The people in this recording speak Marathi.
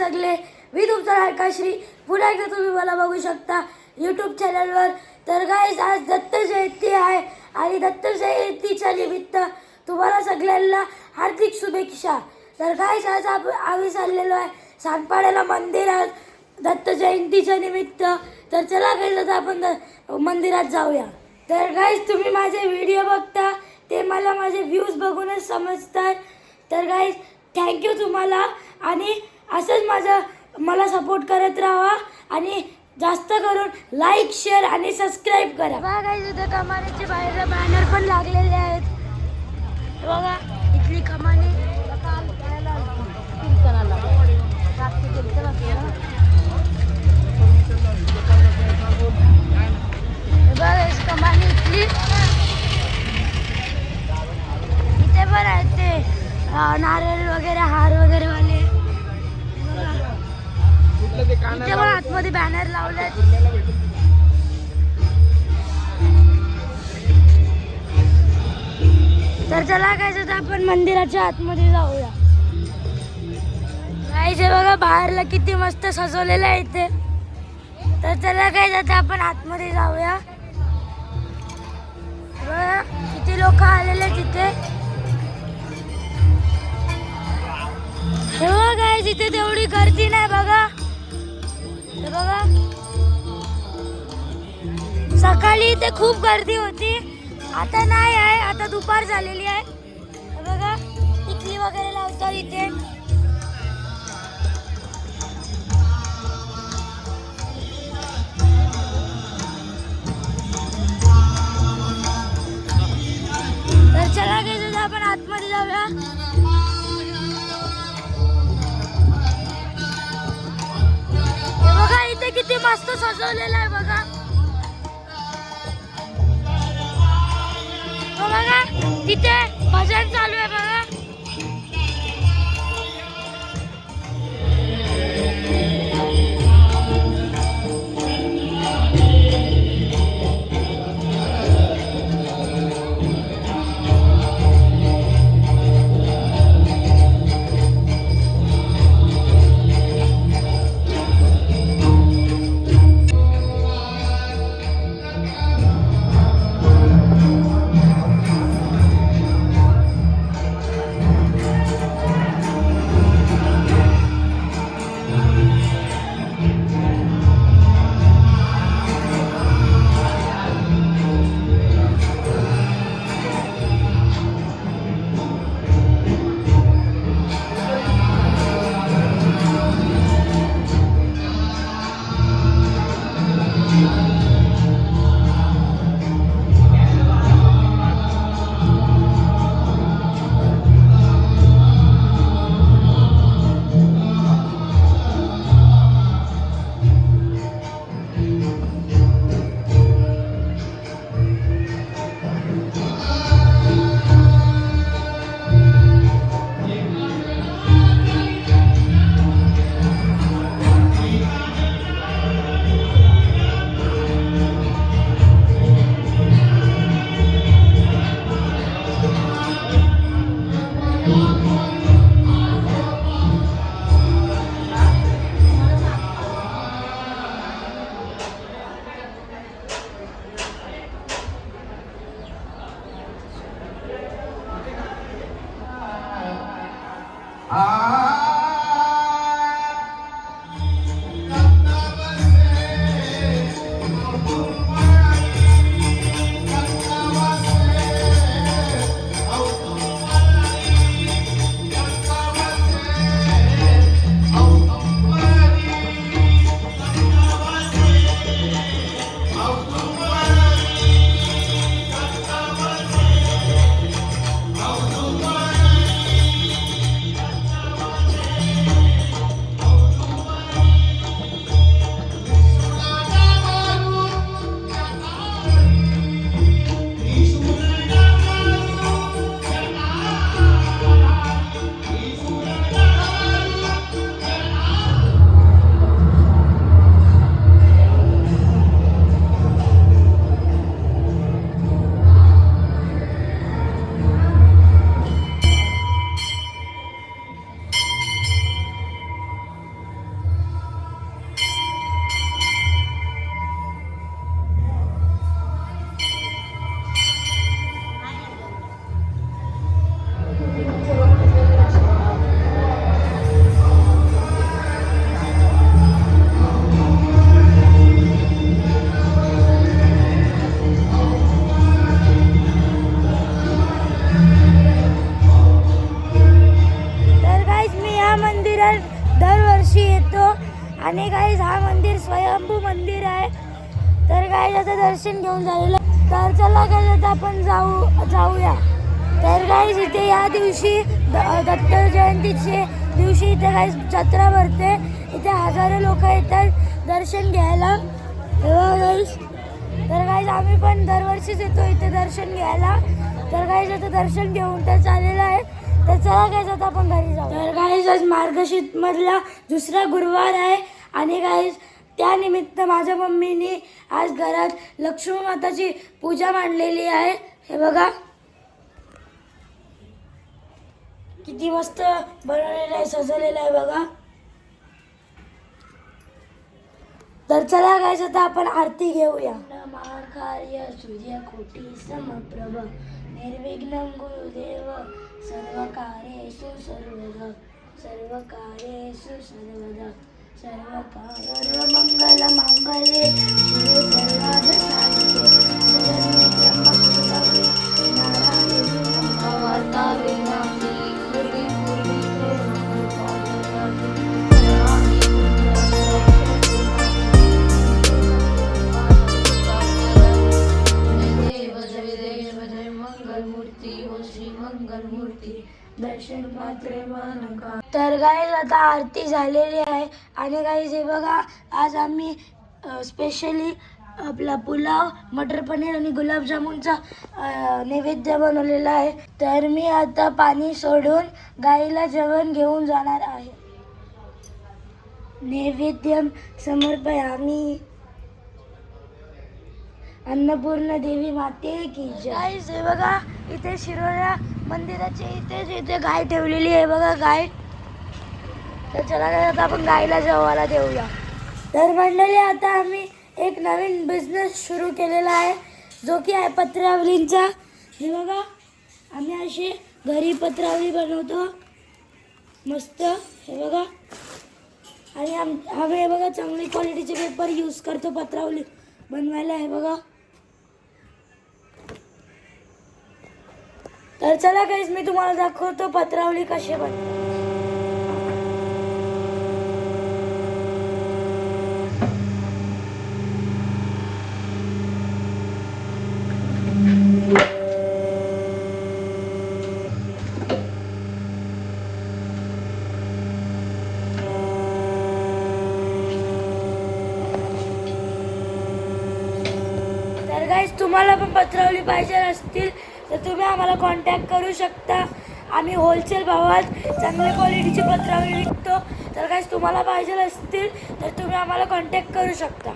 सगळे. मी तुमचा लाडका श्री. पुन्हा एकदा तुम्ही मला बघू शकता यूट्यूब चॅनलवर. तर गाईज आज दत्त जयंती आहे आणि दत्त जयंतीच्या निमित्त तुम्हाला सगळ्यांना हार्दिक शुभेच्छा. तर गाईज आज आम्ही चाललेलो आहे सांगपाड्याला मंदिरात दत्त जयंतीच्या निमित्त. तर चला गाईज आता आपण मंदिरात जाऊया. तर गाईज तुम्ही माझे व्हिडिओ बघता ते मला माझे व्ह्यूज बघूनच समजतात. तर गाईज थँक्यू तुम्हाला आणि असंच मला सपोर्ट करत राहा आणि जास्त करून लाईक शेअर आणि सबस्क्राईब करा. बघा गाईज इथे कमानीचे बाहेर बॅनर पण लागलेले आहेत. बघा इथली कमानी बघा कमानी इथली इथे पण आहेत ते नारळ वगैरे हार वगैरे वाले. इथे पण आतमध्ये बॅनर लावले. तर चला काय आपण मंदिराच्या आतमध्ये जाऊया. गाईचे बघा बाहेरला किती मस्त सजवलेलं आहे इथे. तर चला काय आता आपण आतमध्ये जाऊया. बघा किती लोक आलेले तिथे. हे बघा गाईज इथे तेवढी गर्दी नाही बघा. हे बघा सकाळी इथे खूप गर्दी होती, आता नाही आहे, आता दुपार झालेली आहे. हे बघा टिकली वगैरे लावतात इथे. तर चला गेलो आपण आतमध्ये जाऊया. बघा इथे किती मस्त सजवलेलं आहे बघा. बघा तिथे भजन चालू आहे बघा. गाईज आता दर्शन घेऊन झालेलं, तर चला गाईज आता आपण जाऊया. तर गाईज इथे या दिवशी दत्त जयंतीचे दिवशी इथे गाईज जत्रा भरते. इथे हजारो लोक येतात दर्शन घ्यायला. गाईज तर गाईज आम्ही पण दरवर्षीच येतो इथे दर्शन घ्यायला. तर गाईज आता दर्शन घेऊन तर चाललेलं आहे. तर चला गाईज आता आपण घरी जाऊ. तर गाईज आज मार्गशीर्ष मधला दुसरा गुरुवार आहे आणि गाईज त्यानिमित्त माझ्या मम्मीने आज घरात लक्ष्मी माताची पूजा मांडलेली आहे. हे बघा किती मस्त बनवलेलं आहे, सजवलेलं आहे बघा. तर चला गाईज आता आपण आरती घेऊया. महाकार्य सूर्यकोटी समप्रभ निर्विघ्नं गुरुदेव सर्वकार्येषु सर्वदा सर्वमंगलमांगल्ये शिवे सर्वार्थसाधिके शरण्ये त्र्यंबके गौरी नारायणी नमोस्तुते. तर गाईज आता आरती झालेली आहे आणि गाईज हे बघा आज आम्ही स्पेशली आपला पुलाव, मटर पनीर आणि गुलाबजामुनचा नैवेद्य बनवलेला आहे. तर मी आता पाणी सोडून गाईला जेवण घेऊन जाणार आहे. नैवेद्यम समर्पयामी अन्नपूर्ण देवी माते की जय. गाईज हे बघा इथे शिरोळ्या मंदिराच्या इथे गाय ठेवलेली आहे बघा गाय. तर चला आता आपण गायला जेवायला देऊया. तर मंडळी आता आम्ही एक नवीन बिझनेस सुरू केलेला आहे जो की आहे पत्रावलींचा. हे बघा आम्ही असे घरी पत्रावली बनवतो मस्त. हे बघा आणि आम्ही हे बघा चांगली क्वालिटीचे पेपर यूज करतो पत्रावली बनवायला. हे बघा. तर चला गाईज मी तुम्हाला दाखवतो पत्रावली कशी बनते. तर गाईज तुम्हाला पण पत्रावली पाहिजे असतील तर तुम्ही आम्हाला कॉन्टॅक्ट करू शकता. आम्ही होलसेल भावात चांगल्या क्वालिटीची पत्रावली विकतो. तर गाईज तुम्हाला पाहिजे असतील तर तुम्ही आम्हाला कॉन्टॅक्ट करू शकता.